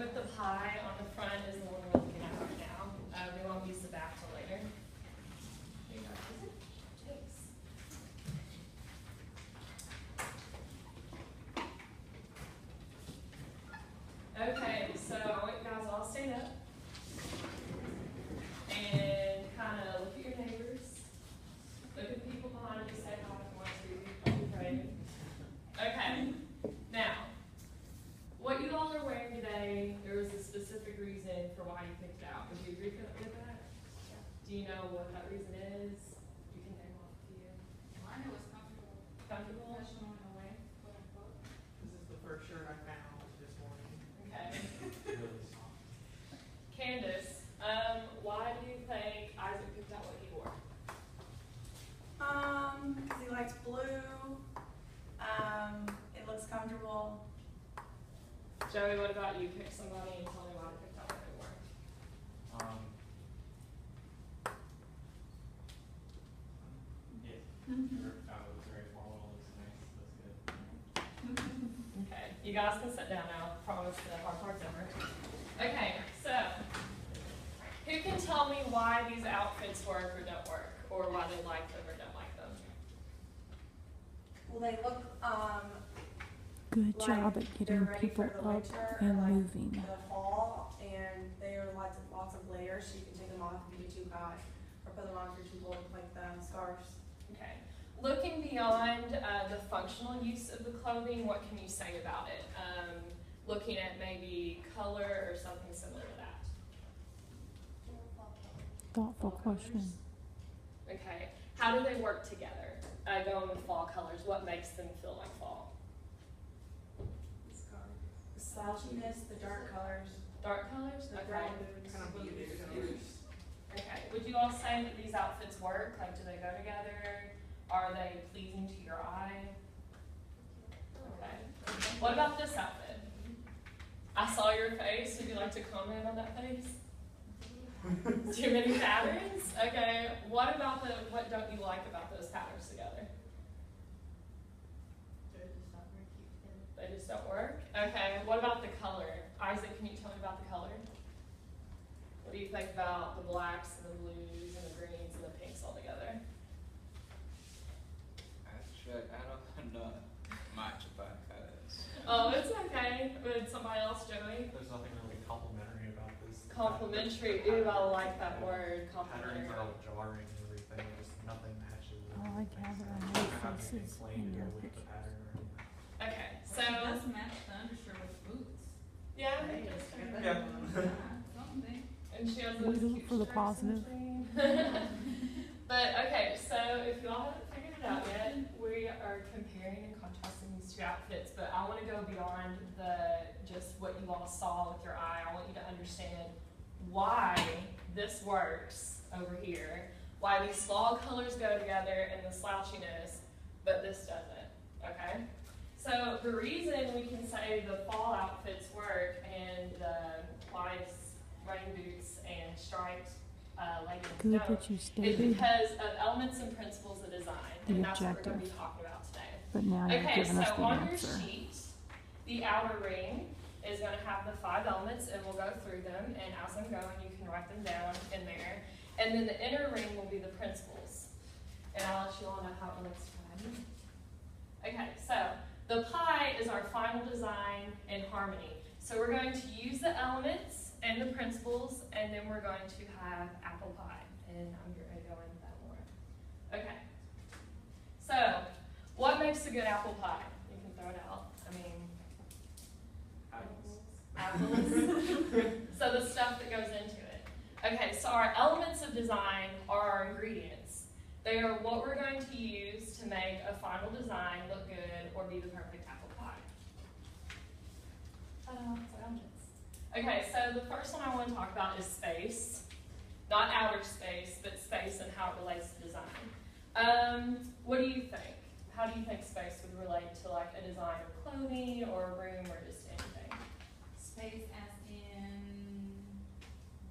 with the pie on the front is the one we're looking at right now. We won't use the back till later. Here you go. Thanks. Okay, so I want you guys all stand up and kind of look at your neighbors. Look at the people behind you, say hi if you want to. Don't be afraid. Okay, now, what you all are wearing today, there was a specific reason for why you picked it out. Would you agree with that? Yeah. Do you know what that reason is? You can name off to you. Mine was comfortable. Comfortable? Professional in a way, quote unquote. This is the first shirt I found this morning. Okay. Really soft. Candace, why do you think Isaac picked out what he wore? Because he likes blue. It looks comfortable. Joey, what about you? Pick somebody and tell me why they picked out what they wore. Yeah. It was very formal. Looks nice. That's good. Okay, you guys can sit down now. Promise the hard part's over. Okay, so who can tell me why these outfits work or don't work, or why they like them or don't like them? Well, they look Good like job at getting they're ready people for the up winter, and like moving. the fall, and they are lots of layers, so you can take them off if you get too hot, or put them on if you're too cold, like the scarves. Okay. Looking beyond the functional use of the clothing, what can you say about it? Looking at maybe color or something similar to that. Thoughtful question. Okay. How do they work together? Going with fall colors, what makes them feel like fall? The slouchiness, the dark colors, Dark colors? the Okay. brown boots. Kind of muted colors. Okay. Would you all say that these outfits work? Like, do they go together? Are they pleasing to your eye? Okay. What about this outfit? I saw your face. Would you like to comment on that face? Too many patterns? Okay. What about what don't you like about those patterns together? They're just not very cute together. They just don't work? Okay. What about the color? Isaac, can you tell me about the color? What do you think about the blacks and the blues and the greens and the pinks all together? Actually, I don't know much about colors. Oh, it's okay. Would somebody else, Joey? There's nothing really complimentary about this. Complimentary. Ooh, I like that word. Complimentary. Patterns are all jarring and everything. Just nothing matches. All I gather So are you no don't have anything faces plain in to go your with the picture. pattern or anything. Okay, so It does match the undershirt with boots. yeah, Hey, it does. Yeah. Something. And she has We those look cute for the stripes in positive. between. But okay, so if you all haven't figured it out yet, we are comparing and contrasting these two outfits. But I want to go beyond just what you all saw with your eye. I want you to understand why this works over here, why these fall colors go together and the slouchiness, but this doesn't. Okay. So the reason we can say the fall outfits work and the wide rain boots and striped leggings Good don't that you is stated, because of elements and principles of design, The and that's what we're going to be objective. talking about today. but now you've Okay, given us so the on your answer. sheet, the outer ring is going to have the 5 elements, and we'll go through them, and as I'm going, you can write them down in there. And then the inner ring will be the principles, and I'll let you all know how it looks fine. Okay, so the pie is our final design in harmony. So we're going to use the elements and the principles, and then we're going to have apple pie, and I'm going to go into that more. Okay, so what makes a good apple pie? You can throw it out. I mean, apples. So the stuff that goes into it. Okay, so our elements of design are our ingredients. They are what we're going to use to make a final design look good or be the perfect apple pie. Okay, so the first one I want to talk about is space. Not outer space, but space and how it relates to design. What do you think? How do you think space would relate to like a design of clothing or a room or just anything? Space as in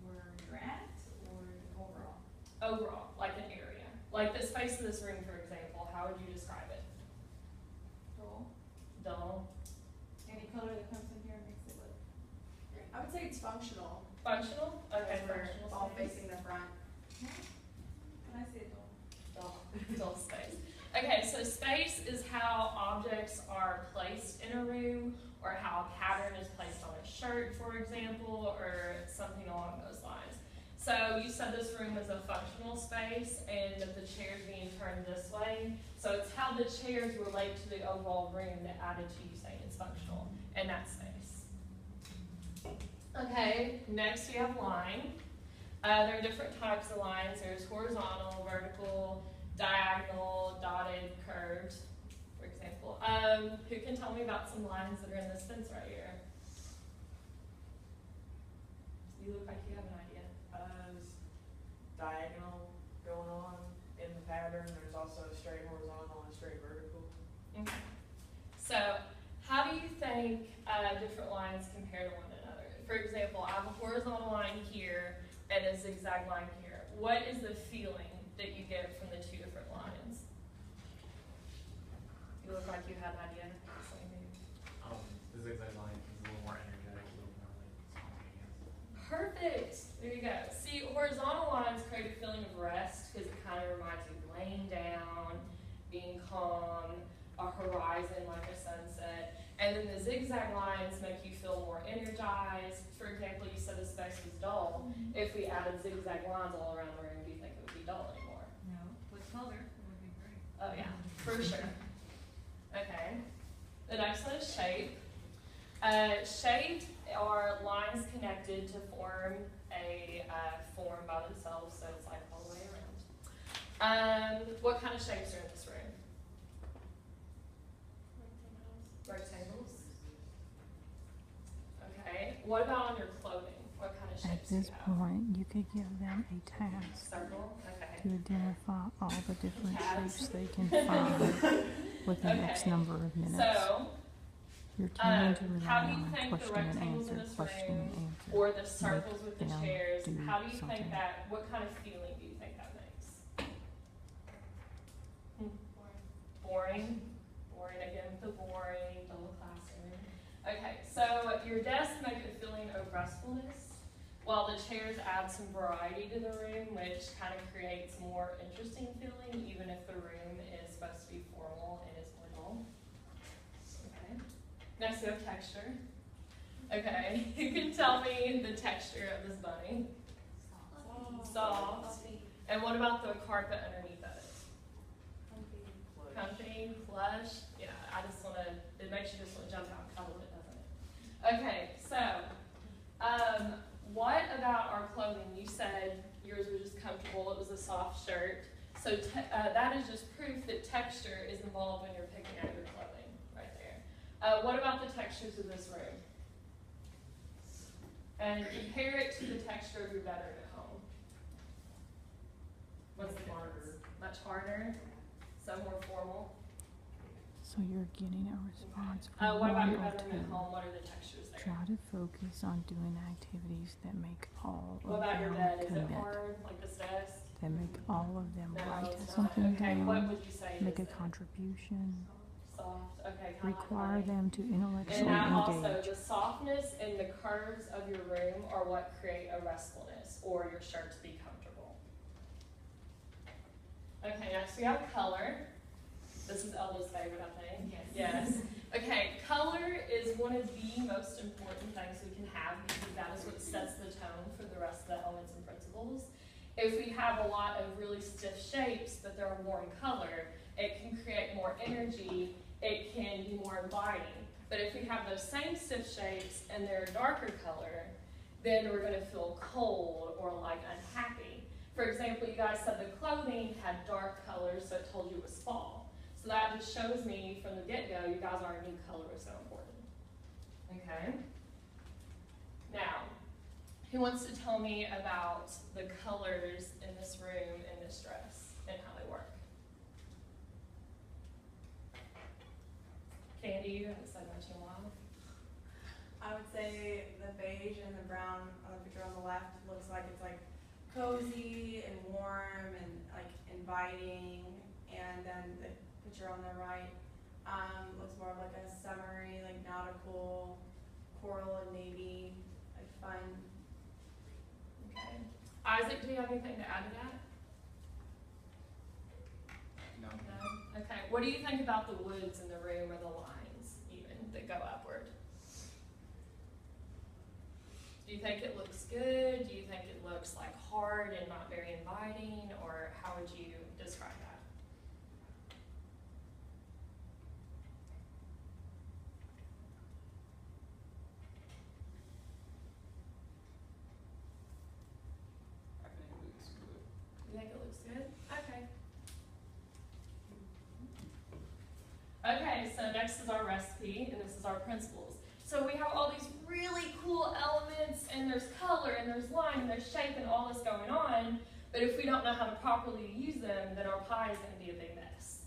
where you're at or overall? Overall, like an area. Like the space of this room, for example, how would you describe it? Dull. Dull. Any color that comes in here makes it look. I I would say it's functional. Functional? Okay, Because we're functional all space. facing the front. Can I say though? Dull space. Okay, so space is how objects are placed in a room, or how a pattern is placed on a shirt, for example, or something along those lines. So you said this room is a functional space and that the chair's being turned this way. So it's how the chairs relate to the overall room that added to you saying it's functional in that space. Okay, next we have line. There are different types of lines. There's horizontal, vertical, diagonal, dotted, curved, for example. Who can tell me about some lines that are in this fence right here? You look like you have an idea. There's diagonal going on in the pattern. There's also a straight horizontal and straight vertical. Okay. So, how do you think different lines compare to one another? For example, I have a horizontal line here and a zigzag line here. What is the feeling that you get from the two different lines? You look like you had an idea. The zigzag line is a little more energetic, a little more like spontaneous. Perfect. There you go. See, horizontal lines create a feeling of rest because it kind of reminds you of laying down, being calm, a horizon like a sunset. And then the zigzag lines make you feel more energized. For example, you said the space was dull. If we added zigzag lines all around the room, do you think it would be dull anymore? No. With color, it would be great. Oh yeah, for sure. Okay. The next one is shape. Shape are lines connected to form a form by themselves, so it's like all the way around. What kind of shapes are in this room? Rectangles. Okay. What about on your clothing? What kind of At shapes do you this have? point, you could give them a task Circle. Okay. to identify all the different Tabs. shapes they can find within X Okay. number of minutes. So, Your team to how rely do you on think the question and rectangles in answer, this question and room, answer. or the circles with the them chairs, do how do you something. think that, what kind of feeling do you think that makes? Boring. Boring again with the boring, double classroom. Okay, so your desk make a feeling of restfulness, while the chairs add some variety to the room, which kind of creates more interesting feeling, even if the room is supposed to be formal and it's more dull. Okay. Next we have texture. Okay, you can tell me the texture of this bunny. Soft. And what about the carpet underneath of it? Comfy, plush. Yeah, I just want to, it makes you just want to jump out and cuddle it, doesn't it? Okay, so, what about our clothing? You said yours was just comfortable, it was a soft shirt. So that is just proof that texture is involved when you're picking out your clothing, right there. What about the textures of this room? And compare it to the texture of your bedroom at home. What's the difference? Much harder? Some more formal? So you're getting a response What from about one your or bedroom at two. home? What are the textures there? Try to focus on doing activities that make all What of about your them bed? Is it commit. hard, like this desk? That make all of them No, write it's not. something Okay, what down, would you say make is a it? contribution, Soft, okay, kind of require like them to And intellectually that also, engage. the softness and the curves of your room are what create a restfulness, or your shirt to be comfortable. Okay, next we have color. This is Elda's favorite, I think. Yes. Okay, color is one of the most important things we can have because that is what sets the tone for the rest of the elements and principles. If we have a lot of really stiff shapes, but they're a warm color, it can create more energy, it can be more inviting. But if we have those same stiff shapes and they're a darker color, then we're gonna feel cold or like unhappy. For example, you guys said the clothing had dark colors, so it told you it was fall. So that just shows me from the get-go, you guys already knew color was so important. Okay? Now, who wants to tell me about the colors in this room in this dress and how they work? Candy, you haven't said much in a while. I would say the beige and the brown on the picture on the left looks like it's like cozy and warm and like inviting, and then the picture on the right looks more of like a summery, like nautical, coral and navy like Isaac, do you have anything to add to that? No. No? Okay. What do you think about the woods in the room or the lines even that go upward? Do you think it looks good? Do you think it looks like hard and not very inviting? Or how would you describe that? I think it looks good. You think it looks good? Okay. Okay, so next is our recipe, and this is our principles. So we have all these really cool elements, and there's color, and there's line, and there's shape, and all this going on, but if we don't know how to properly use them, then our pie is going to be a big mess.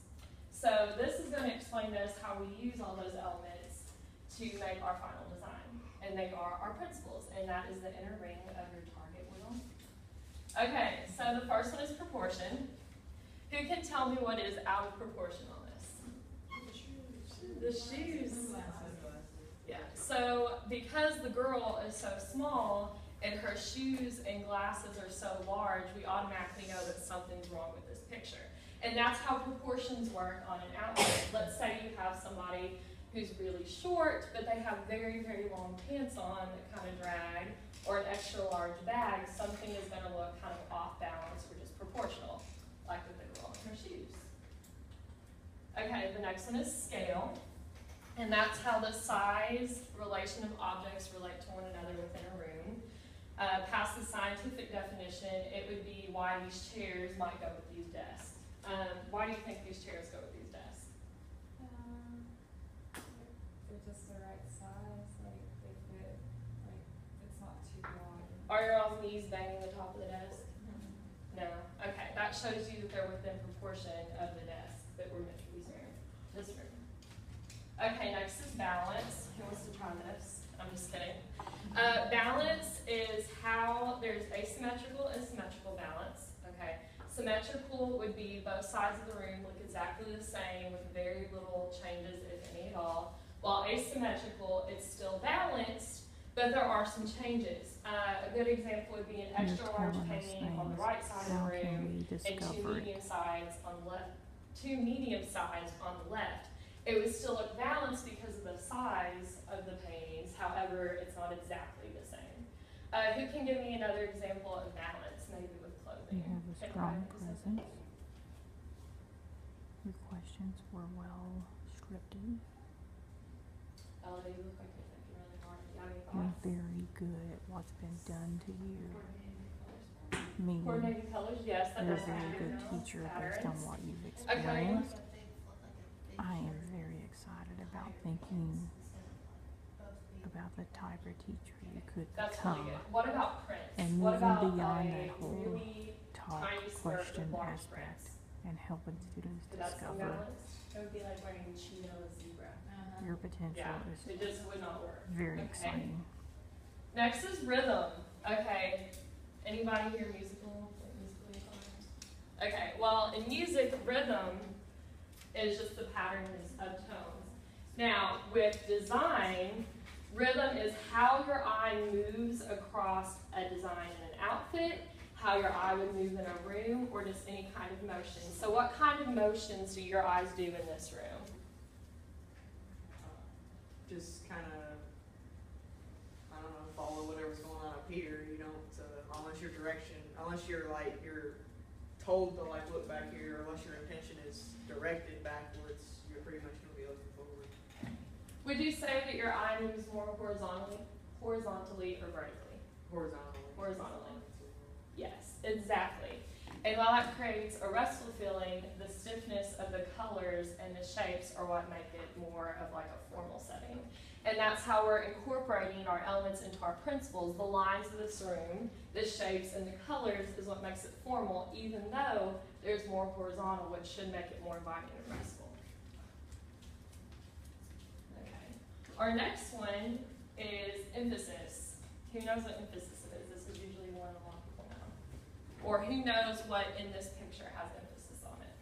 So this is going to explain to us how we use all those elements to make our final design, and they are our principles, and that is the inner ring of your target wheel. Okay, so the first one is proportion. Who can tell me what is out of proportion on this? The shoes. Yeah, so because the girl is so small and her shoes and glasses are so large, we automatically know that something's wrong with this picture. And that's how proportions work on an outfit. Let's say you have somebody who's really short, but they have very, very long pants on that kind of drag, or an extra large bag. Something is going to look kind of off balance or disproportional, like with the girl in her shoes. Okay, the next one is scale. And that's how the size relation of objects relate to one another within a room. Past the scientific definition, it would be why these chairs might go with these desks. Why do you think these chairs go with these desks? They're just the right size, like they fit, like it's not too wide. Are your all's knees banging the top of the desk? No. Okay, that shows you that they're within proportion of the desk that we're meant to use in this room. Okay, next is balance. Who wants to try this? I'm just kidding. Balance is how there's asymmetrical and symmetrical balance. Okay, symmetrical would be both sides of the room look exactly the same with very little changes, if any at all. While asymmetrical, it's still balanced, but there are some changes. A good example would be an extra large painting on the right side of the room and two medium sides on the left. Two medium sides on the left. It would still look balanced because of the size of the paintings, however, it's not exactly the same. Who can give me another example of balance, maybe with clothing? You have a strong presence. Your questions were well scripted. Oh, they look like they're thinking really hard. Do you have any You're thoughts? very good at what's been done to you. Meaning, Coordinating colors, yes, that you're does a very happen. good teacher based on Patterns. what you've Okay. experienced. I am very excited about thinking about the type of teacher you could That's really become. good. What about prints? And What moving about beyond a that whole really talk, tiny skirt with question large aspect, prints? and helping students Did that seem discover balanced? It would be like wearing chino with zebra. your potential Yeah, is it just would not work. very Okay. exciting. Next is rhythm. Okay, anybody here musical? Musically inclined? Okay, well, in music, rhythm is just the patterns of tones. Now, with design, rhythm is how your eye moves across a design in an outfit, how your eye would move in a room, or just any kind of motion. So what kind of motions do your eyes do in this room? Just kind of, I don't know, follow whatever's going on up here. You don't, unless your direction, unless you're like, you're told to like look back here, or unless your intention is directed backwards, you're pretty much going to be looking forward. Would you say that your eye moves more horizontally or vertically? Horizontally. Horizontally. Yes, exactly. And while that creates a restful feeling, the stiffness of the colors and the shapes are what make it more of like a formal setting. And that's how we're incorporating our elements into our principles. The lines of this room, the shapes, and the colors is what makes it formal, even though there's more horizontal, which should make it more inviting and restful. Okay. Our next one is emphasis. Who knows what emphasis is? This is usually one a lot of people know. Or who knows what in this picture has emphasis on it?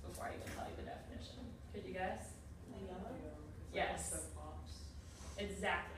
Before I even tell you the definition. Could you guess? The yellow? Yes. Stuff pops. Exactly.